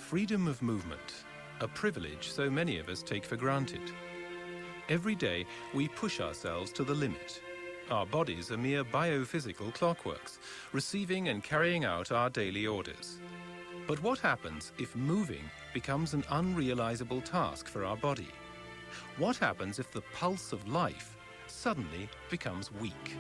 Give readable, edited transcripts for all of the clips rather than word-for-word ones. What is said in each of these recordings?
Freedom of movement, a privilege so many of us take for granted. Every day, we push ourselves to the limit. Our bodies are mere biophysical clockworks, receiving and carrying out our daily orders. But what happens if moving becomes an unrealizable task for our body? What happens if the pulse of life suddenly becomes weak?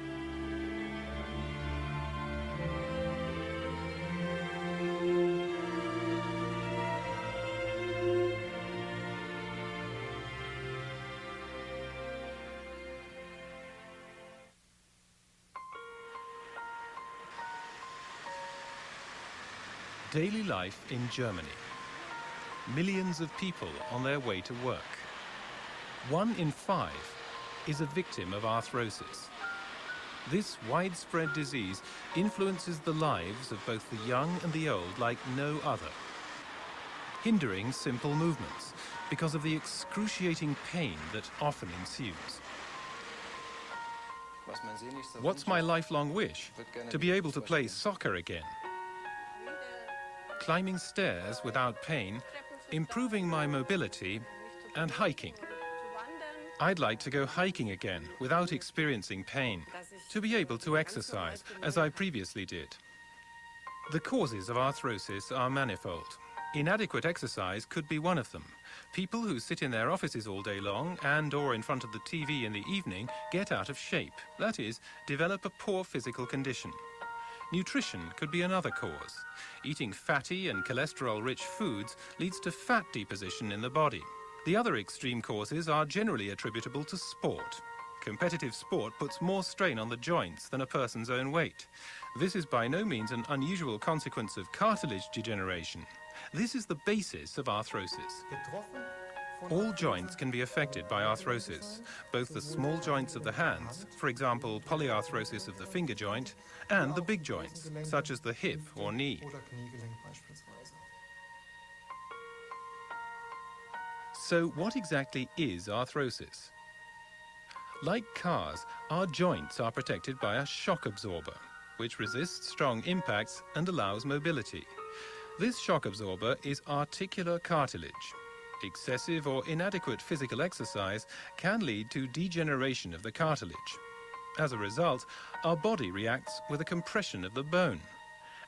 Daily life in Germany. Millions of people on their way to work. 1 in 5 is a victim of arthrosis. This widespread disease influences the lives of both the young and the old like no other, hindering simple movements because of the excruciating pain that often ensues. What's my lifelong wish? To be able to play soccer again. Climbing stairs without pain, improving my mobility, and hiking. I'd like to go hiking again without experiencing pain, to be able to exercise as I previously did. The causes of arthrosis are manifold. Inadequate exercise could be one of them. People who sit in their offices all day long and/or in front of the TV in the evening get out of shape, that is, develop a poor physical condition. Nutrition could be another cause. Eating fatty and cholesterol-rich foods leads to fat deposition in the body. The other extreme causes are generally attributable to sport. Competitive sport puts more strain on the joints than a person's own weight. This is by no means an unusual consequence of cartilage degeneration. This is the basis of arthrosis. All joints can be affected by arthrosis, both the small joints of the hands, for example polyarthrosis of the finger joint, and the big joints, such as the hip or knee. So what exactly is arthrosis? Like cars, our joints are protected by a shock absorber, which resists strong impacts and allows mobility. This shock absorber is articular cartilage. Excessive or inadequate physical exercise can lead to degeneration of the cartilage. As a result, our body reacts with a compression of the bone.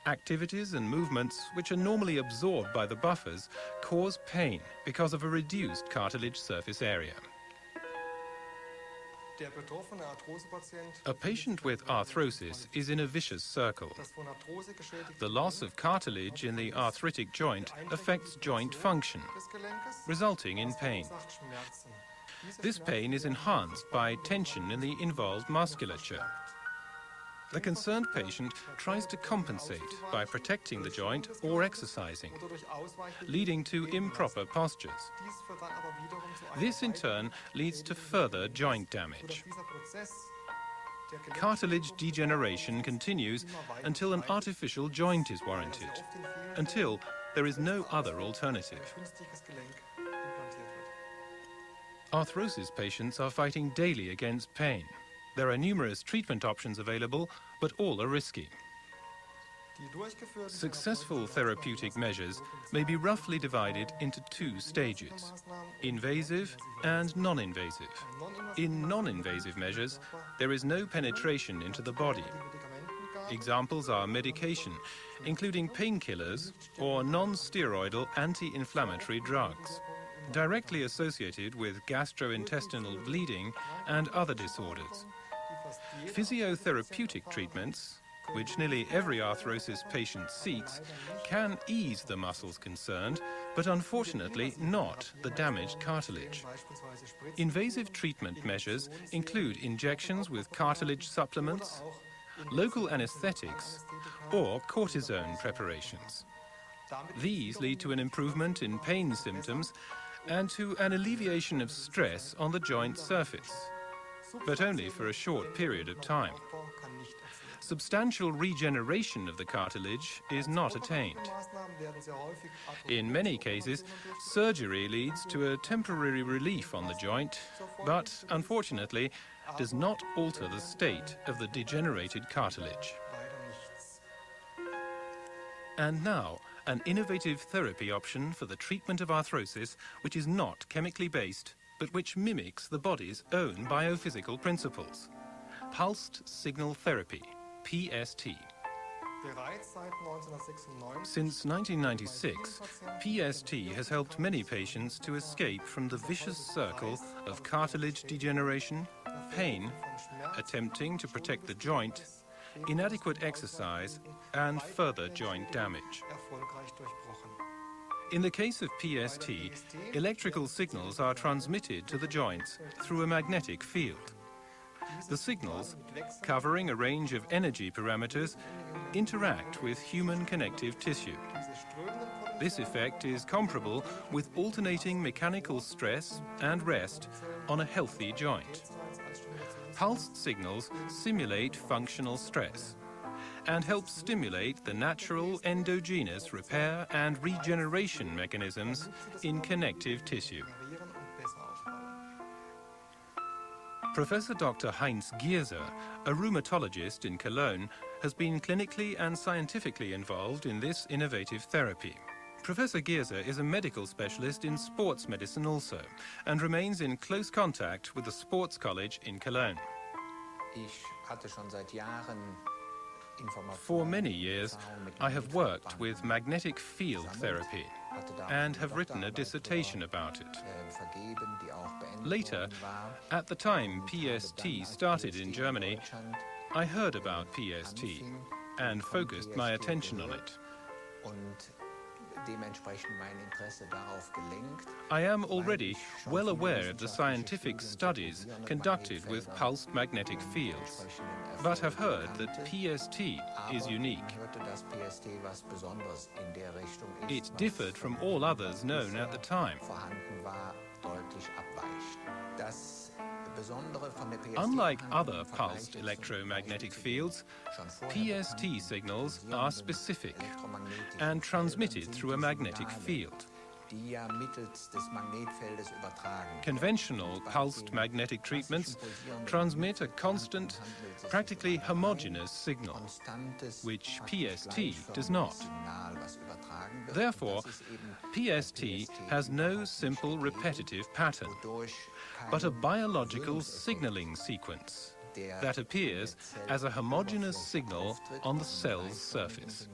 Activities and movements which are normally absorbed by the buffers cause pain because of a reduced cartilage surface area. A patient with arthrosis is in a vicious circle. The loss of cartilage in the arthritic joint affects joint function, resulting in pain. This pain is enhanced by tension in the involved musculature. The concerned patient tries to compensate by protecting the joint or exercising, leading to improper postures. This in turn leads to further joint damage. Cartilage degeneration continues until an artificial joint is warranted, until there is no other alternative. Arthrosis patients are fighting daily against pain. There are numerous treatment options available, but all are risky. Successful therapeutic measures may be roughly divided into 2 stages: invasive and non-invasive. In non-invasive measures, there is no penetration into the body. Examples are medication, including painkillers or non-steroidal anti-inflammatory drugs, directly associated with gastrointestinal bleeding and other disorders. Physiotherapeutic treatments, which nearly every arthrosis patient seeks, can ease the muscles concerned, but unfortunately not the damaged cartilage. Invasive treatment measures include injections with cartilage supplements, local anesthetics, or cortisone preparations. These lead to an improvement in pain symptoms and to an alleviation of stress on the joint surface, but only for a short period of time. Substantial regeneration of the cartilage is not attained. In many cases, surgery leads to a temporary relief on the joint, but unfortunately does not alter the state of the degenerated cartilage. And now, an innovative therapy option for the treatment of arthrosis which is not chemically based, but which mimics the body's own biophysical principles. Pulsed signal therapy, PST. Since 1996, PST has helped many patients to escape from the vicious circle of cartilage degeneration, pain, attempting to protect the joint, inadequate exercise, and further joint damage. In the case of PST, electrical signals are transmitted to the joints through a magnetic field. The signals, covering a range of energy parameters, interact with human connective tissue. This effect is comparable with alternating mechanical stress and rest on a healthy joint. Pulsed signals simulate functional stress and help stimulate the natural endogenous repair and regeneration mechanisms in connective tissue. Professor Dr. Heinz Gierser, a rheumatologist in Cologne, has been clinically and scientifically involved in this innovative therapy. Professor Gierser is a medical specialist in sports medicine also, and remains in close contact with the Sports College in Cologne. For many years, I have worked with magnetic field therapy and have written a dissertation about it. Later, at the time PST started in Germany, I heard about PST and focused my attention on it. I am already well aware of the scientific studies conducted with pulsed magnetic fields, but have heard that PST is unique. It differed from all others known at the time. Unlike other pulsed electromagnetic fields, PST signals are specific and transmitted through a magnetic field. Conventional pulsed magnetic treatments transmit a constant, practically homogeneous signal, which PST does not. Therefore, PST has no simple repetitive pattern, but a biological signaling sequence that appears as a homogeneous signal on the cell's surface.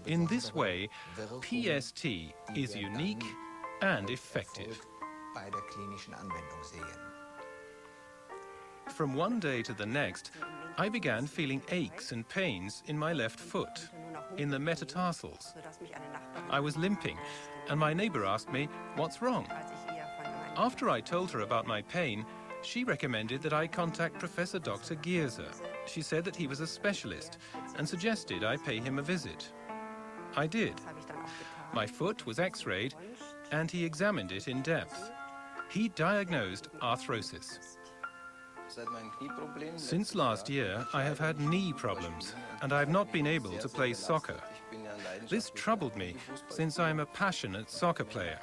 In this way, PST is unique and effective. From one day to the next, I began feeling aches and pains in my left foot, in the metatarsals. I was limping, and my neighbor asked me, "What's wrong?" After I told her about my pain, she recommended that I contact Professor Dr. Gierser. She said that he was a specialist and suggested I pay him a visit. I did. My foot was x-rayed and he examined it in depth. He diagnosed arthrosis. Since last year, I have had knee problems and I have not been able to play soccer. This troubled me since I am a passionate soccer player.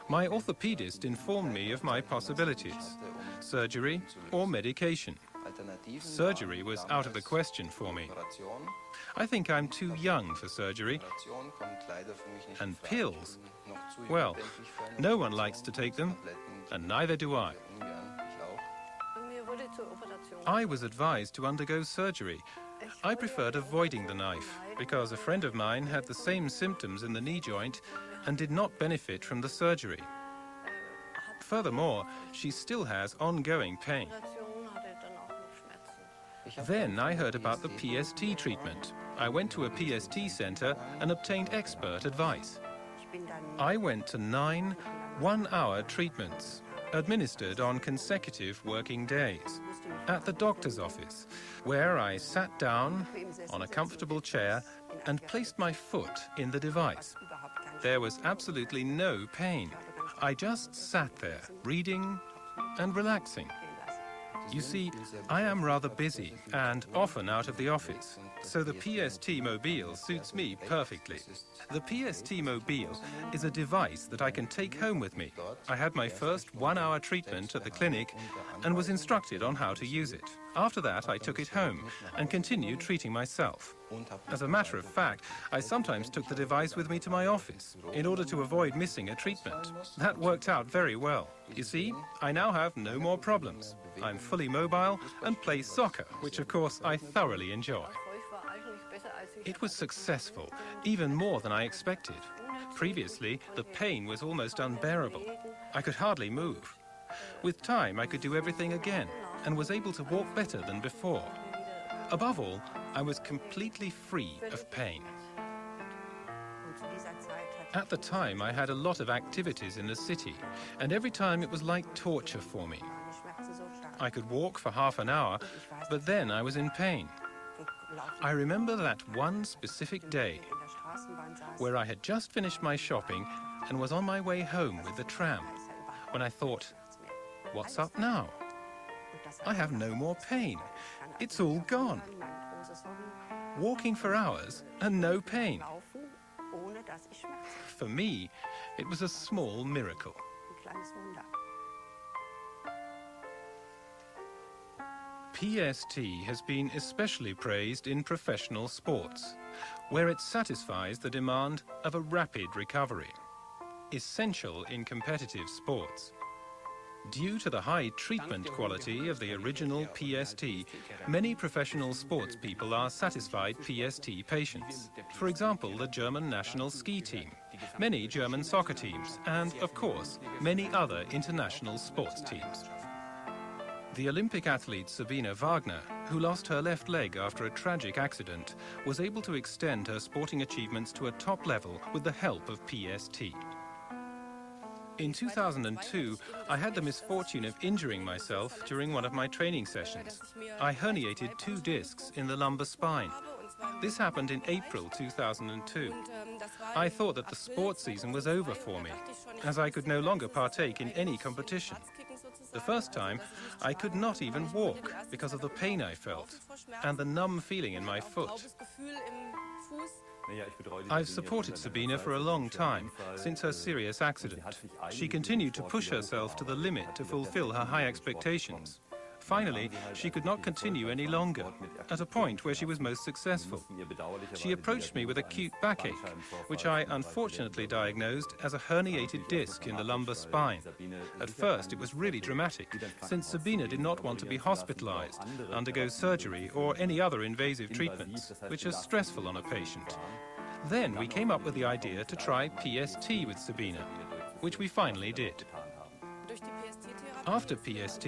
My orthopedist informed me of my possibilities: surgery or medication. Surgery was out of the question for me. I think I'm too young for surgery. And pills? Well, no one likes to take them, and neither do I. I was advised to undergo surgery. I preferred avoiding the knife, because a friend of mine had the same symptoms in the knee joint and did not benefit from the surgery. Furthermore, she still has ongoing pain. Then I heard about the PST treatment. I went to a PST center and obtained expert advice. I went to 9 one-hour treatments, administered on consecutive working days, at the doctor's office, where I sat down on a comfortable chair and placed my foot in the device. There was absolutely no pain. I just sat there, reading and relaxing. You see, I am rather busy and often out of the office, so the PST Mobile suits me perfectly. The PST Mobile is a device that I can take home with me. I had my first one-hour treatment at the clinic and was instructed on how to use it. After that, I took it home and continued treating myself. As a matter of fact, I sometimes took the device with me to my office in order to avoid missing a treatment. That worked out very well. You see, I now have no more problems. I'm fully mobile and play soccer, which of course I thoroughly enjoy. It was successful, even more than I expected. Previously, the pain was almost unbearable. I could hardly move. With time, I could do everything again and was able to walk better than before. Above all, I was completely free of pain. At the time, I had a lot of activities in the city, and every time it was like torture for me. I could walk for half an hour, but then I was in pain. I remember that one specific day where I had just finished my shopping and was on my way home with the tram, when I thought, what's up now? I have no more pain. It's all gone. Walking for hours and no pain. For me, it was a small miracle. PST has been especially praised in professional sports, where it satisfies the demand of a rapid recovery, essential in competitive sports. Due to the high treatment quality of the original PST, many professional sports people are satisfied PST patients. For example, the German national ski team, many German soccer teams, and, of course, many other international sports teams. The Olympic athlete Sabine Wagner, who lost her left leg after a tragic accident, was able to extend her sporting achievements to a top level with the help of PST. In 2002, I had the misfortune of injuring myself during one of my training sessions. I herniated 2 discs in the lumbar spine. This happened in April 2002. I thought that the sports season was over for me, as I could no longer partake in any competition. The first time, I could not even walk because of the pain I felt and the numb feeling in my foot. I've supported Sabine for a long time, since her serious accident. She continued to push herself to the limit to fulfill her high expectations. Finally, she could not continue any longer, at a point where she was most successful. She approached me with acute backache, which I unfortunately diagnosed as a herniated disc in the lumbar spine. At first, it was really dramatic, since Sabine did not want to be hospitalized, undergo surgery or any other invasive treatments, which are stressful on a patient. Then we came up with the idea to try PST with Sabine, which we finally did. After PST,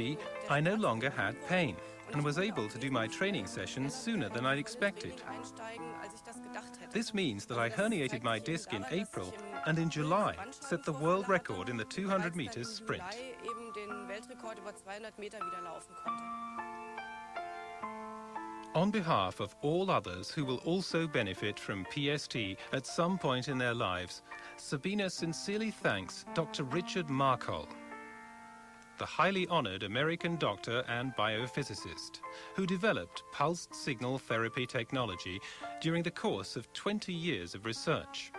I no longer had pain and was able to do my training sessions sooner than I'd expected. This means that I herniated my disc in April and in July set the world record in the 200 meters sprint. On behalf of all others who will also benefit from PST at some point in their lives, Sabine sincerely thanks Dr. Richard Markol, the highly honored American doctor and biophysicist who developed pulsed signal therapy technology during the course of 20 years of research.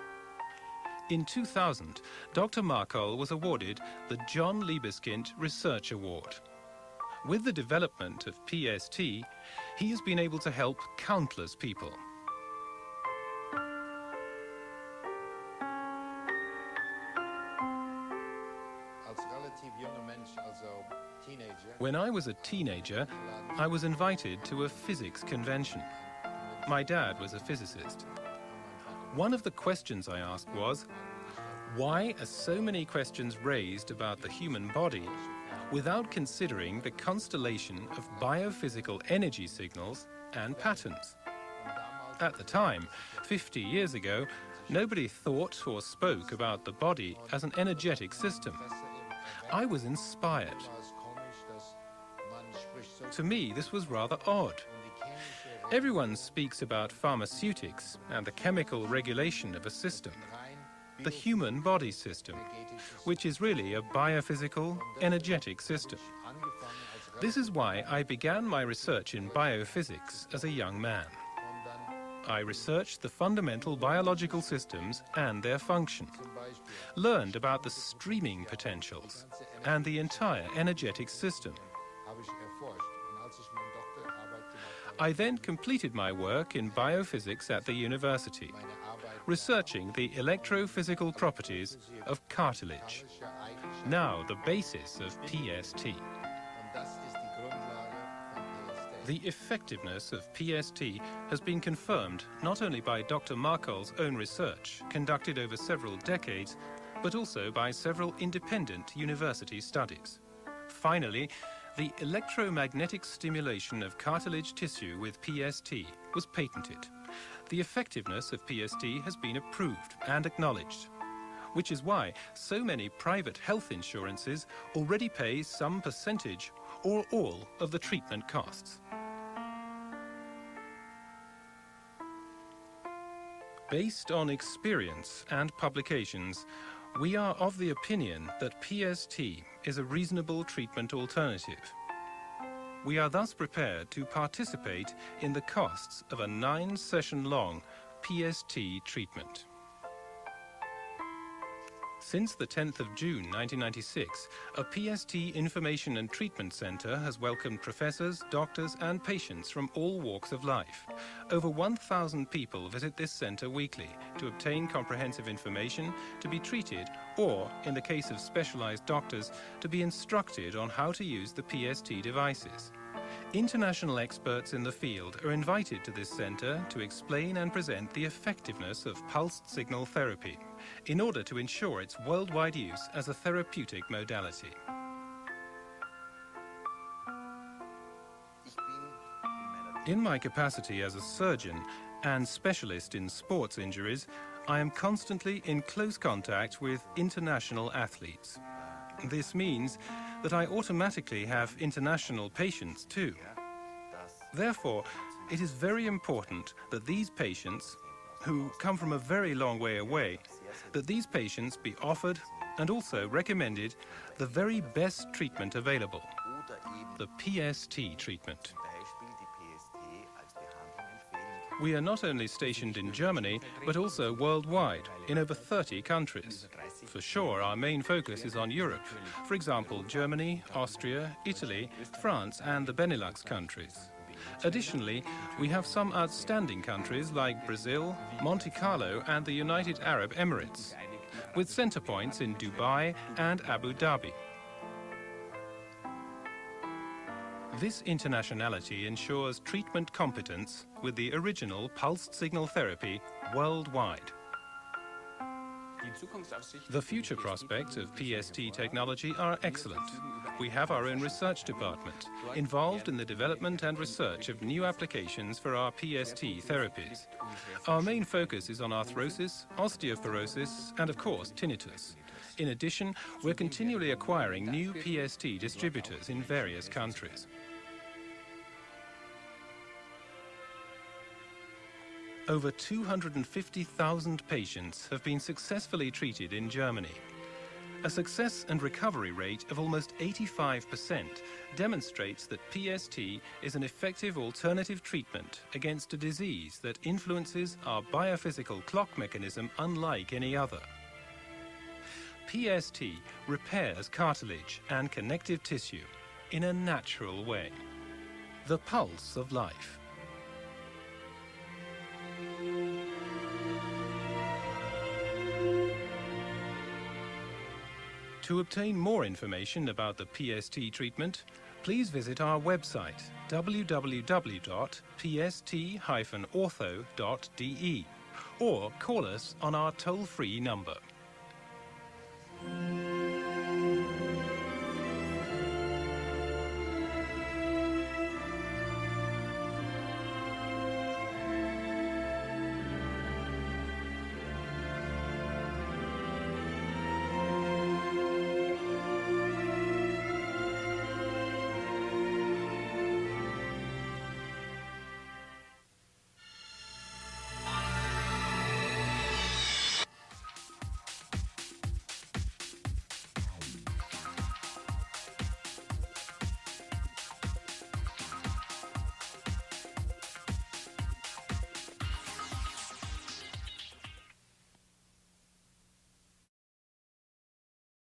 In 2000, Dr. Markol was awarded the John Liebeskind Research Award. With the development of PST, he has been able to help countless people. When I was a teenager, I was invited to a physics convention. My dad was a physicist. One of the questions I asked was, why are so many questions raised about the human body without considering the constellation of biophysical energy signals and patterns? At the time, 50 years ago, nobody thought or spoke about the body as an energetic system. I was inspired. To me, this was rather odd. Everyone speaks about pharmaceutics and the chemical regulation of a system, the human body system, which is really a biophysical, energetic system. This is why I began my research in biophysics as a young man. I researched the fundamental biological systems and their function, learned about the streaming potentials and the entire energetic system. I then completed my work in biophysics at the university, researching the electrophysical properties of cartilage, now the basis of PST. The effectiveness of PST has been confirmed not only by Dr. Markol's own research, conducted over several decades, but also by several independent university studies. Finally, the electromagnetic stimulation of cartilage tissue with PST was patented. The effectiveness of PST has been approved and acknowledged, which is why so many private health insurances already pay some percentage or all of the treatment costs. Based on experience and publications, we are of the opinion that PST is a reasonable treatment alternative. We are thus prepared to participate in the costs of a 9-session-long PST treatment. Since the 10th of June 1996, a PST Information and Treatment Center has welcomed professors, doctors and patients from all walks of life. Over 1,000 people visit this center weekly to obtain comprehensive information, to be treated, or, in the case of specialized doctors, to be instructed on how to use the PST devices. International experts in the field are invited to this center to explain and present the effectiveness of pulsed signal therapy in order to ensure its worldwide use as a therapeutic modality. In my capacity as a surgeon and specialist in sports injuries, I am constantly in close contact with international athletes. This means that I automatically have international patients too. Therefore, it is very important that these patients, who come from a very long way away, that these patients be offered and also recommended the very best treatment available, the PST treatment. We are not only stationed in Germany, but also worldwide, in over 30 countries. For sure, our main focus is on Europe. For example, Germany, Austria, Italy, France and the Benelux countries. Additionally, we have some outstanding countries like Brazil, Monte Carlo and the United Arab Emirates, with center points in Dubai and Abu Dhabi. This internationality ensures treatment competence with the original pulsed signal therapy worldwide. The future prospects of PST technology are excellent. We have our own research department, involved in the development and research of new applications for our PST therapies. Our main focus is on arthrosis, osteoporosis, and of course, tinnitus. In addition, we're continually acquiring new PST distributors in various countries. Over 250,000 patients have been successfully treated in Germany. A success and recovery rate of almost 85% demonstrates that PST is an effective alternative treatment against a disease that influences our biophysical clock mechanism unlike any other. PST repairs cartilage and connective tissue in a natural way. The pulse of life. To obtain more information about the PST treatment, please visit our website www.pst-ortho.de or call us on our toll-free number.